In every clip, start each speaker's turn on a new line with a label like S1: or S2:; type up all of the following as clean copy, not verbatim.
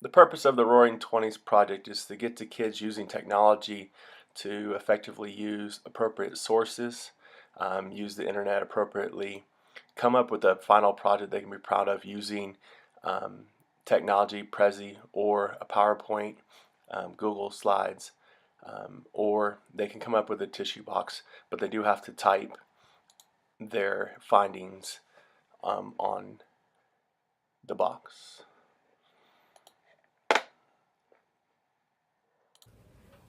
S1: The purpose of the Roaring Twenties project is to get the kids using technology to effectively use appropriate sources, use the internet appropriately, come up with a final project they can be proud of using technology, Prezi, or a PowerPoint, Google Slides, or they can come up with a tissue box, but they do have to type their findings on the box.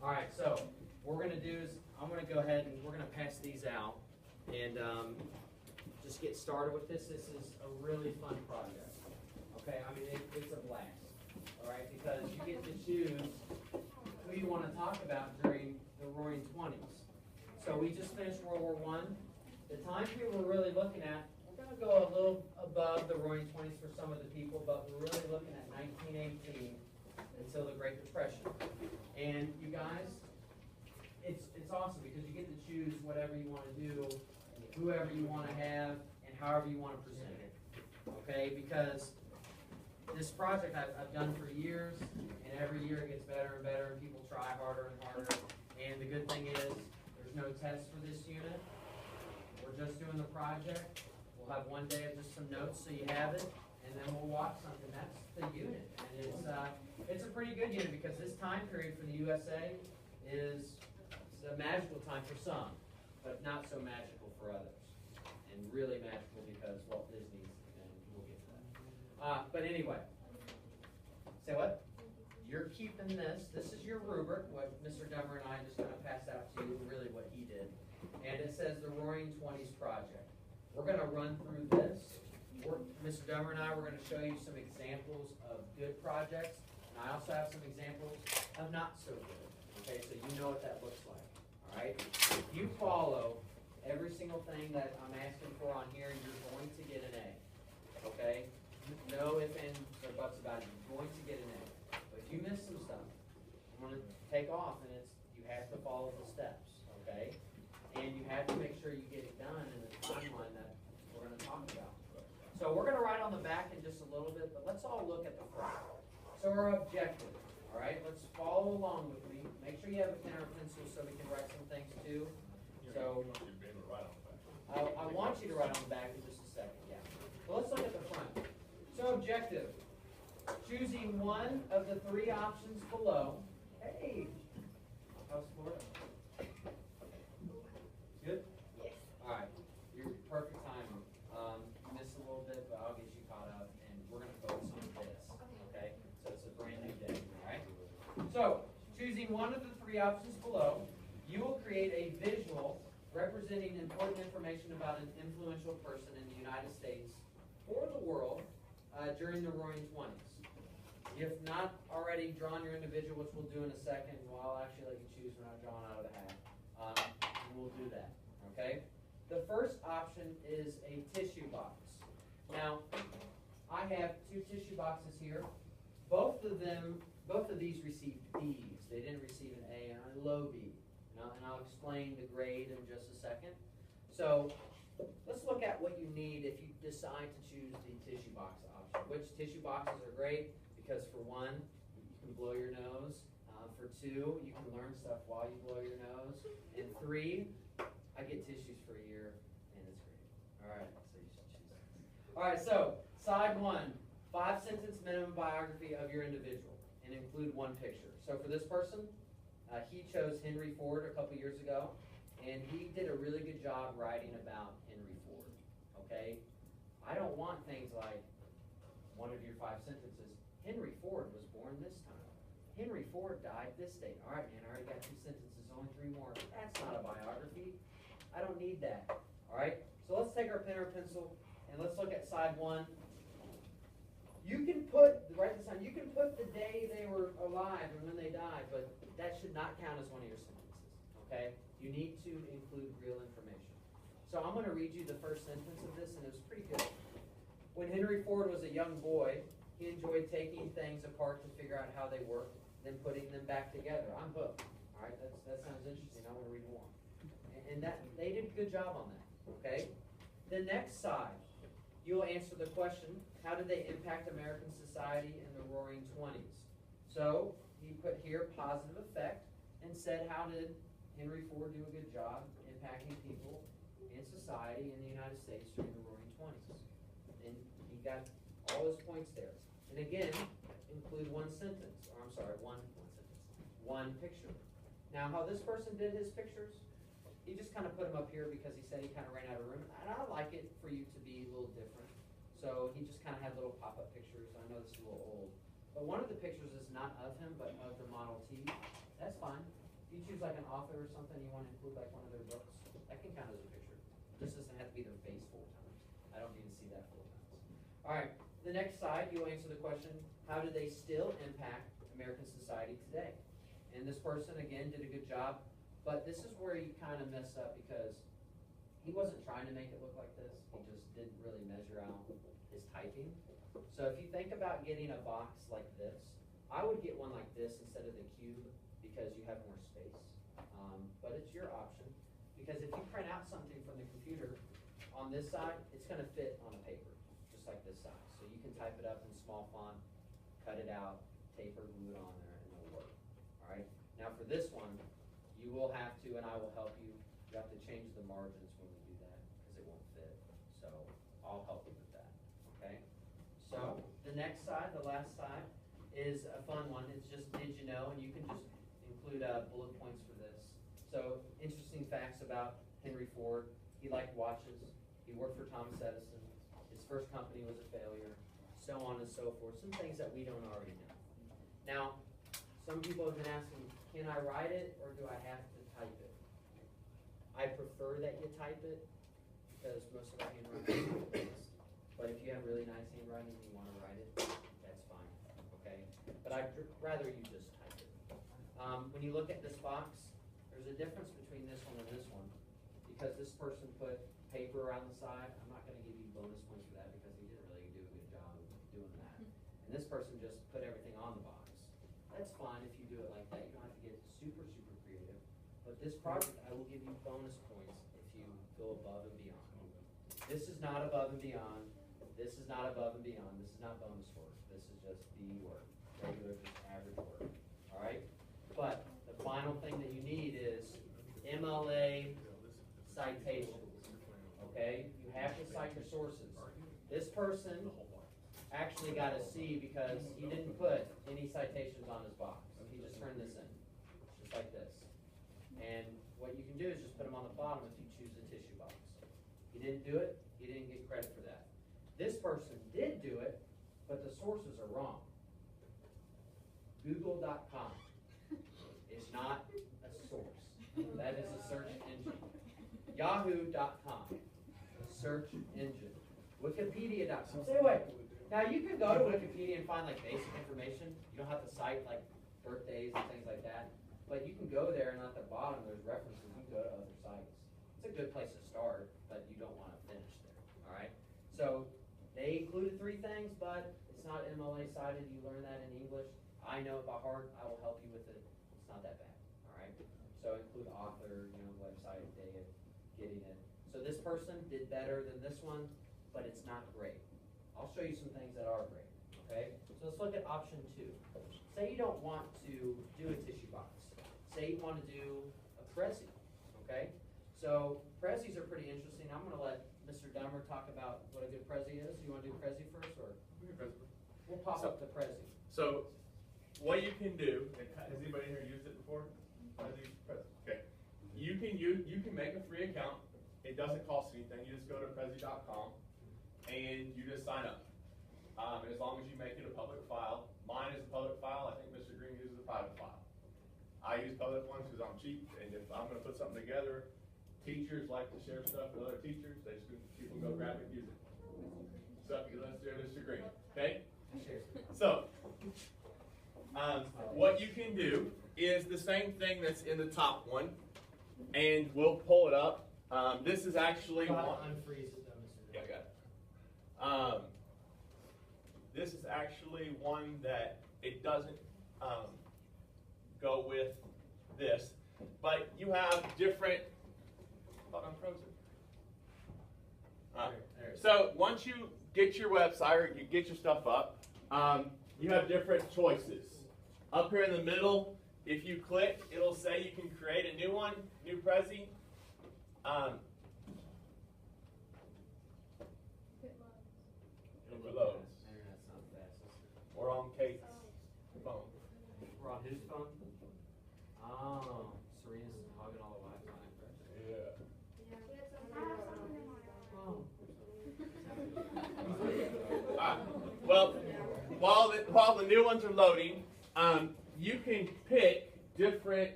S2: All right, so what we're going to do is I'm going to go ahead and we're going to pass these out and just get started with this. This is a really fun project. Okay, I mean, it's a blast. All right, because you get to choose who you want to talk about during the Roaring Twenties. So we just finished World War I. The time period we're really looking at, we're going to go a little above the Roaring Twenties for some of the people, but we're really looking at 1918 until the Great Depression. And you guys, it's awesome because you get to choose whatever you want to do, whoever you want to have, and however you want to present it. Okay, because this project I've done for years, and every year it gets better and better, and people try harder and harder. And the good thing is, there's no test for this unit. We're just doing the project. We'll have one day of just some notes so you have it, and then we'll watch something. That's the unit, and it's a pretty good unit because this time period for the USA is a magical time for some, but not so magical for others, and really magical because Walt Disney's, and we'll get to that. But anyway, say what? You're keeping this. This is your rubric, what Mr. Dummer and I just kind of passed out to you, really what he did. And it says the Roaring Twenties Project. We're going to run through this. Mr. Dummer and I, we're going to show you some examples of good projects. And I also have some examples of not so good. Okay, so you know what that looks like. All right? If you follow every single thing that I'm asking for on here, you're going to get an A. Okay? No ifs, ands, or buts about it. You're going to get an A. But if you miss some stuff, I'm going to take off, and you have to follow the steps. Okay? And you have to make sure you get it done in the timeline that we're going to talk about. So we're going to write on the back in just a little bit, but let's all look at the front. So our objective, all right? Let's follow along with me. Make sure you have a pen or pencil so we can write some things too. So I want you to write on the back in just a second, yeah. So let's look at the front. So objective, choosing one of the three options below. Hey, how's Florida? Good? Yes. All right, you're perfect timing. You missed a little bit, but I'll get you caught up, and we're going to focus on this, okay? So it's a brand new day, all right? So, choosing one of the three options below, you will create a visual representing important information about an influential person in the United States or the world during the Roaring Twenties. If not already drawn your individual, which we'll do in a second, well, I'll actually let you choose when I'm drawn out of the hat, and we'll do that, okay? The first option is a tissue box. Now, I have two tissue boxes here. Both of these received B's. They didn't receive an A and a low B. And I'll explain the grade in just a second. So let's look at what you need if you decide to choose the tissue box option. Which tissue boxes are great? Because for one, you can blow your nose. For two, you can learn stuff while you blow your nose. And three, I get tissues for a year, and it's great. All right, so you should choose that. All right, so side one, 5-sentence minimum biography of your individual, and include one picture. So for this person, he chose Henry Ford a couple years ago, and he did a really good job writing about Henry Ford. Okay, I don't want things like one of your 5 sentences. Henry Ford was born this time. Henry Ford died this date. All right, man, I already got 2 sentences, only 3 more. That's not a biography. I don't need that. All right, so let's take our pen or pencil and let's look at side one. You can write this down, you can put the day they were alive and when they died, but that should not count as one of your sentences, okay? You need to include real information. So I'm going to read you the first sentence of this, and it was pretty good. When Henry Ford was a young boy, he enjoyed taking things apart to figure out how they worked, then putting them back together. I'm hooked. All right, that sounds interesting. I want to read more. And they did a good job on that, okay? The next side, you'll answer the question, how did they impact American society in the Roaring Twenties? So he put here positive effect and said, how did Henry Ford do a good job impacting people in society in the United States during the Roaring '20s? And he got all those points there. And again, include one sentence, or I'm sorry, one sentence, one picture. Now, how this person did his pictures, he just kind of put them up here because he said he kind of ran out of room. And I like it for you to be a little different. So he just kind of had little pop-up pictures. I know this is a little old. But one of the pictures is not of him, but of the Model T. That's fine. If you choose like an author or something, you want to include like one of their books, that can count as a picture. It just doesn't have to be their face 4 times. I don't need to see that 4 times. All right, the next side, you'll answer the question, how do they still impact American society today? And this person, again, did a good job. But this is where he kind of messed up because he wasn't trying to make it look like this. He just didn't really measure out his typing. So if you think about getting a box like this, I would get one like this instead of the cube because you have more space. But it's your option. Because if you print out something from the computer on this side, it's going to fit on a paper, just like this size. So you can type it up in small font, cut it out, tape or glue it on there, and it'll work. All right. Now for this one, you will have to, and I will help you, you have to change the margins when we do that because it won't fit. So I'll help you with that, okay? So the next side, the last side, is a fun one. It's just did you know, and you can just include bullet points for this. So interesting facts about Henry Ford. He liked watches. He worked for Thomas Edison. His first company was a failure, so on and so forth. Some things that we don't already know. Now, some people have been asking, can I write it or do I have to type it? I prefer that you type it because most of our handwriting is fast. But if you have really nice handwriting and you want to write it, that's fine, okay? But I'd rather you just type it. When you look at this box, there's a difference between this one and this one because this person put paper around the side. I'm not going to give you bonus points for that because he didn't really do a good job of doing that. And this person just put everything on the box. That's fine if you do it like that. You don't have to get super, super creative. But this project, I will give you bonus points if you go above and beyond. This is not above and beyond. This is not above and beyond. This is not bonus work. This is just B work, regular, just average work. All right? But the final thing that you need is MLA citations. Okay? You have to cite your sources. This person actually got a C because he didn't put any citations on his box. He just turned this in, just like this. And what you can do is just put them on the bottom if you choose the tissue box. He didn't do it, he didn't get credit for that. This person did do it, but the sources are wrong. Google.com is not a source. That is a search engine. Yahoo.com, search engine. Wikipedia.com. Stay away. Now you can go to Wikipedia and find like basic information. You don't have to cite like birthdays and things like that. But you can go there and at the bottom there's references. You can go to other sites. It's a good place to start, but you don't want to finish there. All right. So they included 3 things, but it's not MLA cited. You learn that in English. I know it by heart. I will help you with it. It's not that bad. All right. So include author, website, date, getting it. So this person did better than this one, but it's not great. I'll show you some things that are great, okay? So let's look at option 2. Say you don't want to do a tissue box. Say you want to do a Prezi, okay? So Prezis are pretty interesting. I'm going to let Mr. Dummer talk about what a good Prezi is. You want to do Prezi first, or? We'll pop up the Prezi.
S3: So what you can do, has anybody here used it before? Prezi? Okay. You can make a free account. It doesn't cost anything. You just go to Prezi.com. and you just sign up. And as long as you make it a public file, mine is a public file. I think Mr. Green uses a private file. I use public ones because I'm cheap, and if I'm going to put something together, teachers like to share stuff with other teachers. People go grab it and use it. So let's do Mr. Green. Okay? So what you can do is the same thing that's in the top one, and we'll pull it up. This is actually one.
S2: Unfreeze it, though, Mr.
S3: Yeah, I got it. This is actually one that it doesn't go with this, but you have different. Oh, I'm frozen. So once you get your website or you get your stuff up, you have different choices. Up here in the middle, if you click, it'll say you can create a new one, new Prezi. It loads.
S2: Internet's not the fastest.
S3: Or on Kate's phone.
S2: We're on whose phone? Oh, Serena's hogging all the Wi-Fi.
S3: Yeah. Well, while the new ones are loading, you can pick different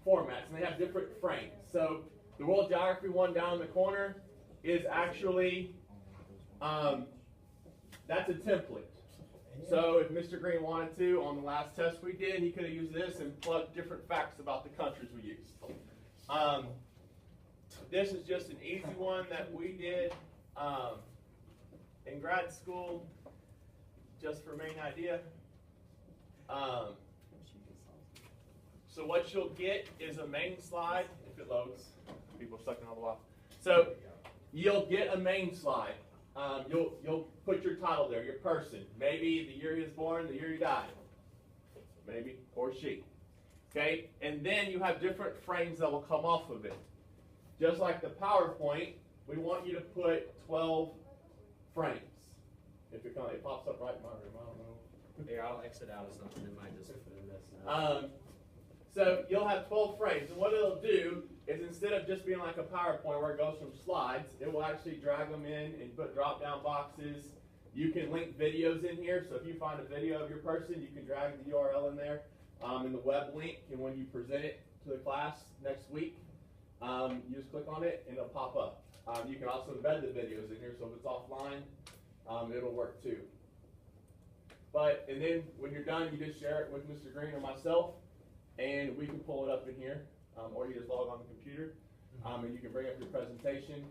S3: formats, and they have different frames. So the world geography one down in the corner is actually that's a template. So if Mr. Green wanted to, on the last test we did, he could have used this and plugged different facts about the countries we used. This is just an easy one that we did in grad school, just for main idea. So what you'll get is a main slide, if it loads. People are sucking all the while. So you'll get a main slide. You'll put your title there, your person. Maybe the year he was born, the year he died. Maybe, or she. Okay, and then you have different frames that will come off of it. Just like the PowerPoint, we want you to put 12 frames. If it pops up right in my room, I don't know.
S2: Here, I'll exit out of something. It might just put in this.
S3: So you'll have 12 frames, and what it'll do is instead of just being like a PowerPoint where it goes from slides, it will actually drag them in and put drop-down boxes. You can link videos in here, so if you find a video of your person, you can drag the URL in there in the web link, and when you present it to the class next week, you just click on it and it'll pop up. You can also embed the videos in here, so if it's offline, it'll work too. And then when you're done, you just share it with Mr. Green or myself, and we can pull it up in here, or you just log on the computer, and you can bring up your presentation.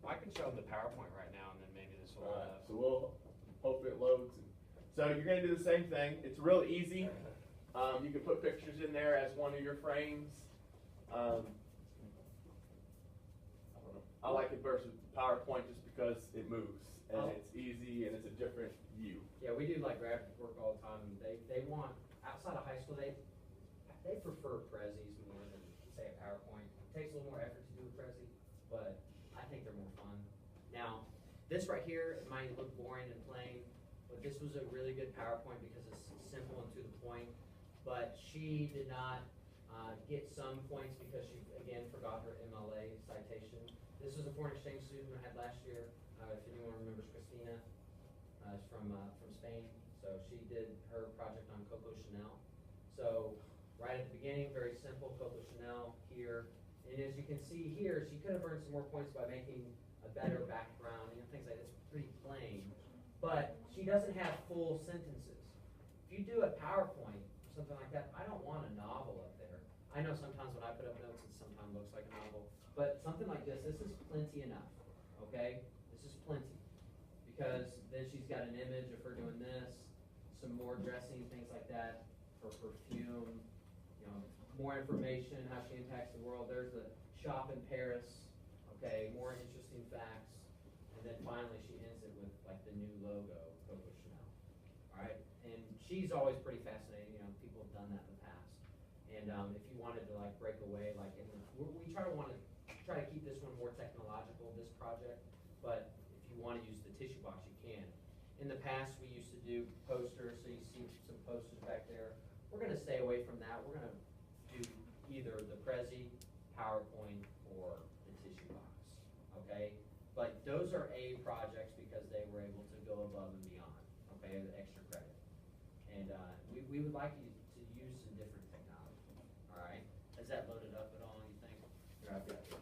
S2: I can show them the PowerPoint right now, and then maybe this will.
S3: So we'll hope it loads. So you're going to do the same thing. It's real easy. You can put pictures in there as one of your frames. I don't know. I like it versus PowerPoint just because it moves and it's easy and it's a different view.
S2: Yeah, we do like graphic work all the time. They want, outside of high school, they prefer Prezis more than, say, a PowerPoint. It takes a little more effort to do a Prezi, but I think they're more fun. Now, this right here, it might look boring and plain, but this was a really good PowerPoint because it's simple and to the point. But she did not get some points because she, again, forgot her MLA citation. This was a foreign exchange student I had last year. If anyone remembers Christina, is from Spain. So she did her project on Coco Chanel. So right at the beginning, very simple, Coco Chanel here. And as you can see here, she could have earned some more points by making a better background, things like that. It's pretty plain. But she doesn't have full sentences. If you do a PowerPoint or something like that, I don't want a novel up there. I know sometimes when I put up notes, it sometimes looks like a novel. But something like this is plenty enough, okay? This is plenty. Because then she's got an image of her doing this, some more dressing, things like that, for perfume, more information, how she impacts the world. There's a shop in Paris, okay, more interesting facts. And then finally she ends it with like the new logo, Coco Chanel. All right, and she's always pretty fascinating. People have done that in the past. And if you wanted to like break away, like we try to keep this one more technological, this project. But if you want to use the tissue box, you can. In the past, we used to do posters, so you see some posters back there. We're going to stay away from that. We're going to do either the Prezi, PowerPoint, or the tissue box. Okay, but those are A projects because they were able to go above and beyond. Okay, the extra credit, and we would like you to use some different technology. All right, has that loaded up at all? You think? Here, I've got this.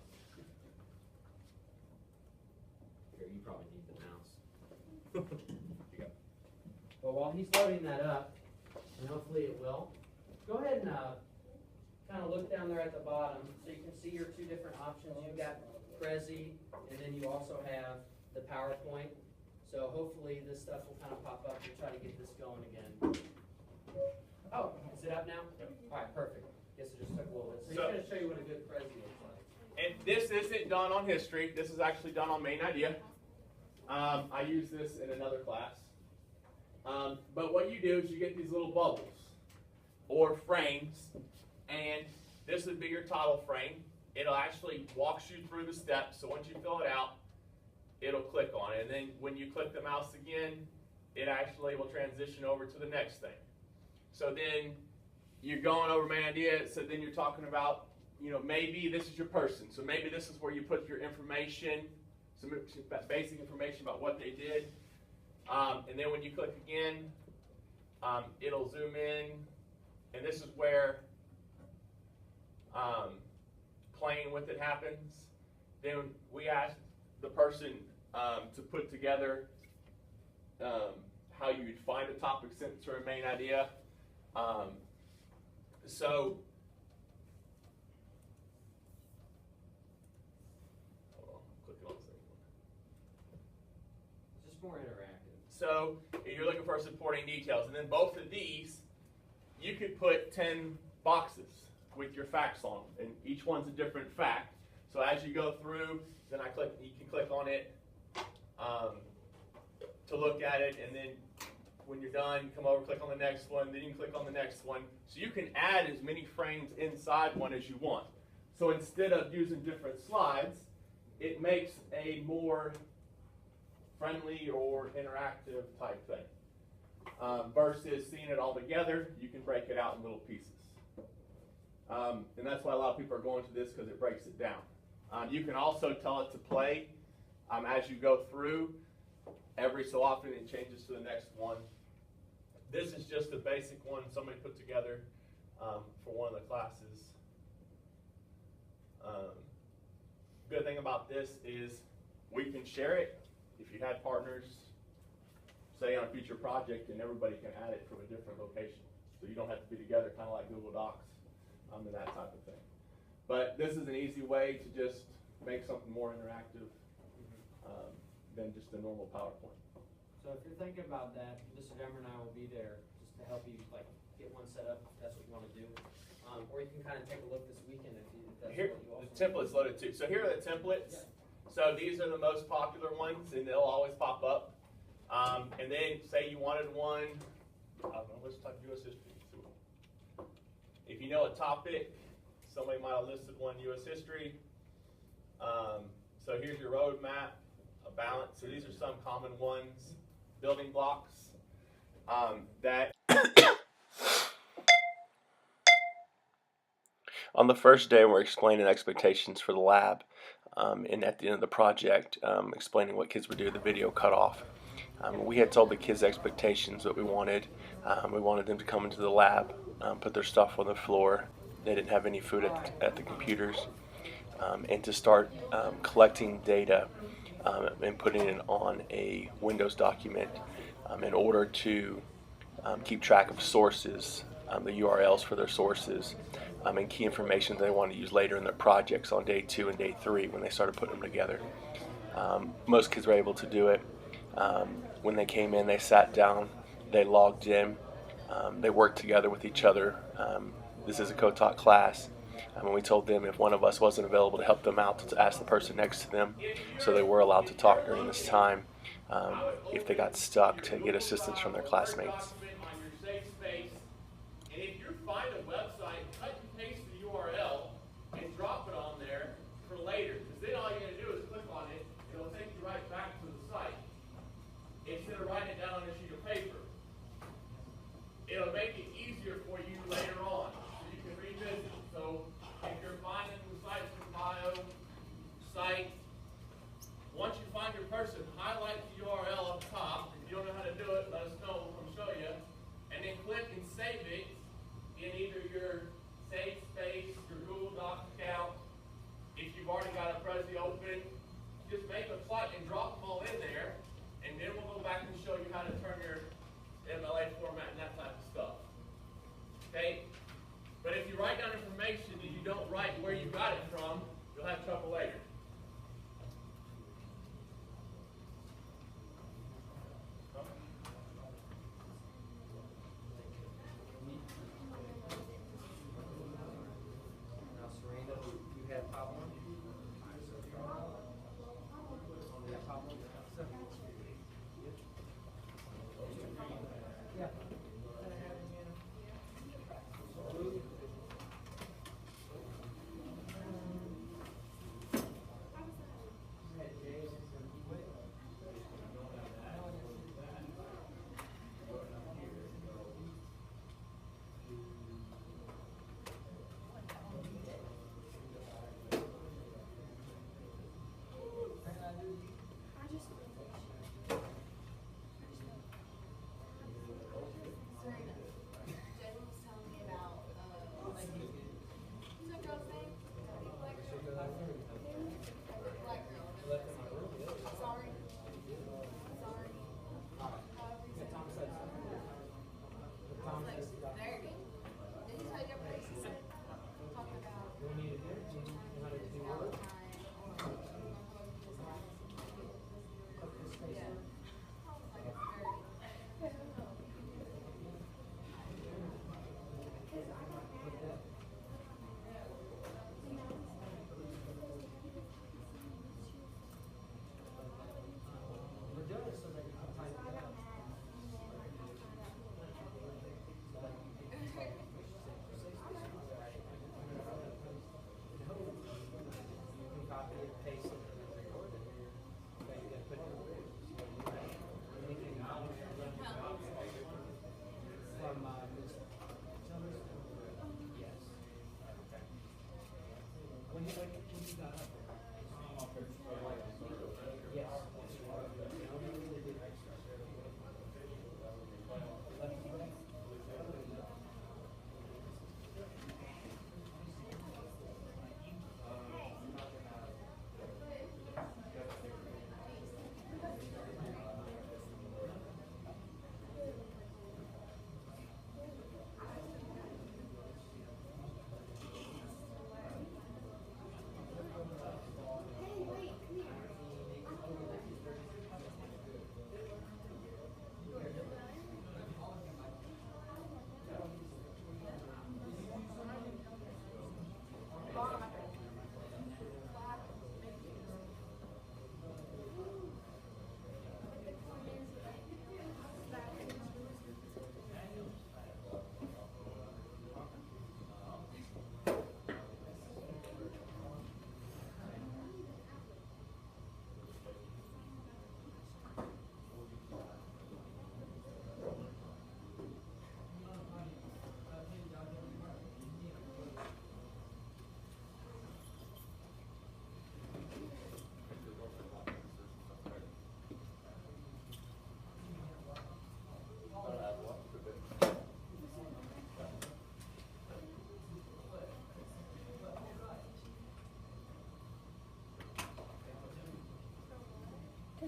S2: Here, you probably need the mouse. Here you go. Well, while he's loading that up, and hopefully it will, go ahead and kind of look down there at the bottom so you can see your two different options. You've got Prezi, and then you also have the PowerPoint. So hopefully this stuff will kind of pop up. We'll try to get this going again. Oh, is it up now? Yep. All right, perfect. Guess it just took a little bit. So he's going to show you what a good Prezi looks like.
S3: And this isn't done on history. This is actually done on main idea. I use this in another class. But what you do is you get these little bubbles or frames, and this would be your title frame. It'll actually walks you through the steps. So once you fill it out, it'll click on it. And then when you click the mouse again, it actually will transition over to the next thing. So then you're going over my idea. So then you're talking about, you know, maybe this is your person. So maybe this is where you put your information, some basic information about what they did. And then when you click again, it'll zoom in. And this is where playing with it happens. Then we ask the person to put together how you'd find a topic, sentence, or a main idea. So hold on, click on this thing.
S2: It's just more interactive.
S3: So you're looking for supporting details, and then both of these, you could put 10 boxes with your facts on them, and each one's a different fact. So as you go through, then you can click on it to look at it, and then when you're done, you come over, click on the next one, then you can click on the next one. So you can add as many frames inside one as you want. So instead of using different slides, it makes a more friendly or interactive type thing. Versus seeing it all together, you can break it out in little pieces. And that's why a lot of people are going to this, because it breaks it down. You can also tell it to play as you go through. Every so often it changes to the next one. This is just a basic one somebody put together for one of the classes. Good thing about this is we can share it. If you had partners, say on a future project, and everybody can add it from a different location. So you don't have to be together, kind of like Google Docs and that type of thing. But this is an easy way to just make something more interactive than just a normal PowerPoint.
S2: So if you're thinking about that, Mr. Dummer and I will be there just to help you like get one set up if that's what you want to do. Or you can kind of take a look this weekend if that's
S3: Here,
S2: what you also
S3: the template's loaded too. So here are the templates. Yeah. So these are the most popular ones, and they'll always pop up. And then say you wanted one, I don't know, let's type U.S. history. If you know a topic, somebody might have listed one U.S. history. So here's your roadmap, a balance. So these are some common ones, building blocks that.
S1: On the first day, we're explaining expectations for the lab, and at the end of the project, explaining what kids would do, the video cut off. We had told the kids expectations, what we wanted. We wanted them to come into the lab, put their stuff on the floor. They didn't have any food at the computers, and to start collecting data and putting it on a Windows document in order to keep track of sources, the URLs for their sources, and key information they want to use later in their projects on day 2 and day 3 when they started putting them together. Most kids were able to do it. When they came in, they sat down, they logged in, they worked together with each other. This is a co-taught class. And we told them if one of us wasn't available to help them out, to ask the person next to them. So they were allowed to talk during this time if they got stuck, to get assistance from their classmates.
S3: And if you find a website, cut and paste the URL and drop it on there for later. Because then all you're going to do is click on it, it'll take you right back to the site. Instead of writing it down on a sheet of paper. It'll make it easier for you later on, so you can revisit. So if you're finding the site's bio, site, once you find your person, highlight the URL up top. If you don't know how to do it, let us know, we'll show you. And then click and save it in either your Save Space, your Google Docs account. If you've already got a Prezi open, just make a plot and drop them all in there, and then we'll go back and show you how to turn your MLA format and that type of stuff. Okay? But if you write down information and you don't write where you got it from, you'll have trouble later.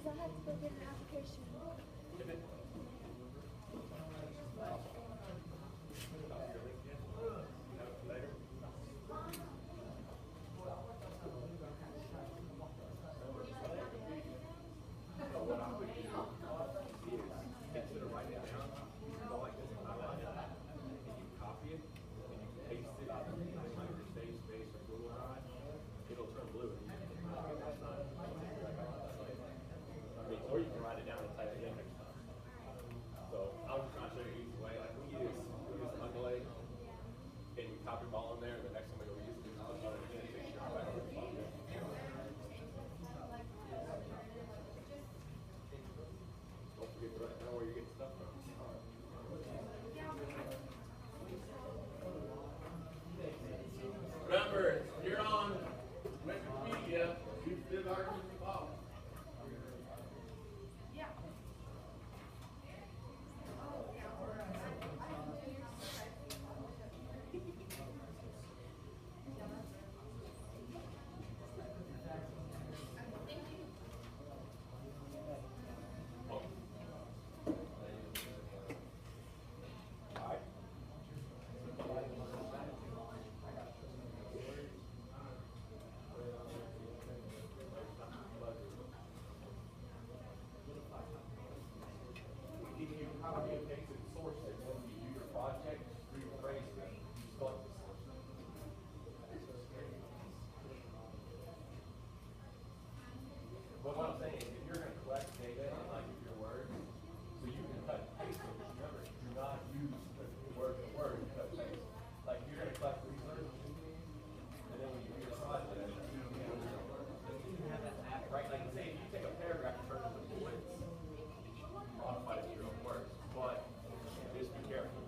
S4: I have to go get an application.
S3: Or you can write it down and type it in next time. So I was just trying to show you an easy way. Like we use underlay, and you copy ball in there, and the next time we go use it, it's again, it takes you right back over the ball. Don't forget to write down where you're getting stuff from. Remember, you're on Wikipedia. You did argue the ball. Copy and paste and source it when you do your project, rephrase it, you select the source. But what I'm saying is if you're going to collect data in like your words, so you can cut and paste it, remember, do not use the word for word, you cut and paste. Like you're going to collect research, and then when you do your project, right, like say if you take a paragraph and turn it into bullets, modify it to your own words, but just be careful.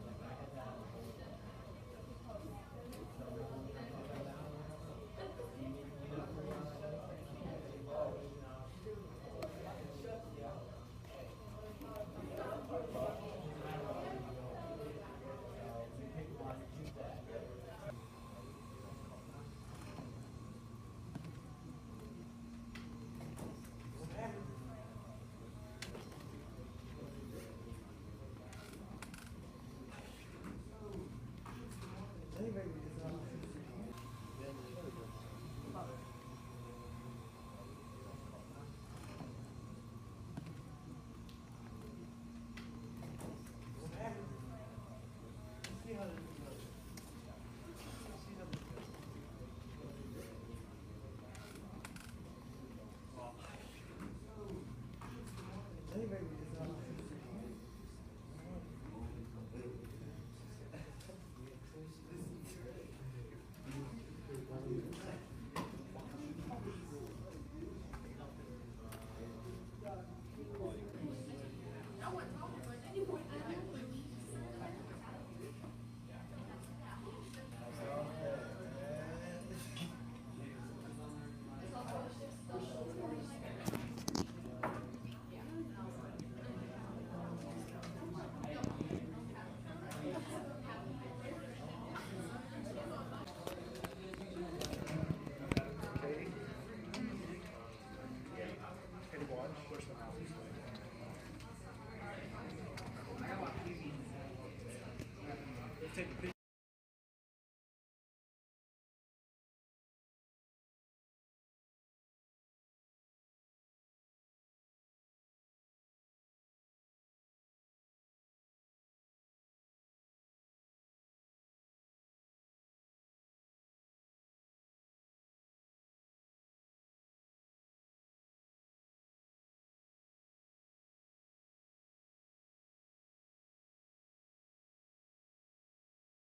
S5: Take a picture.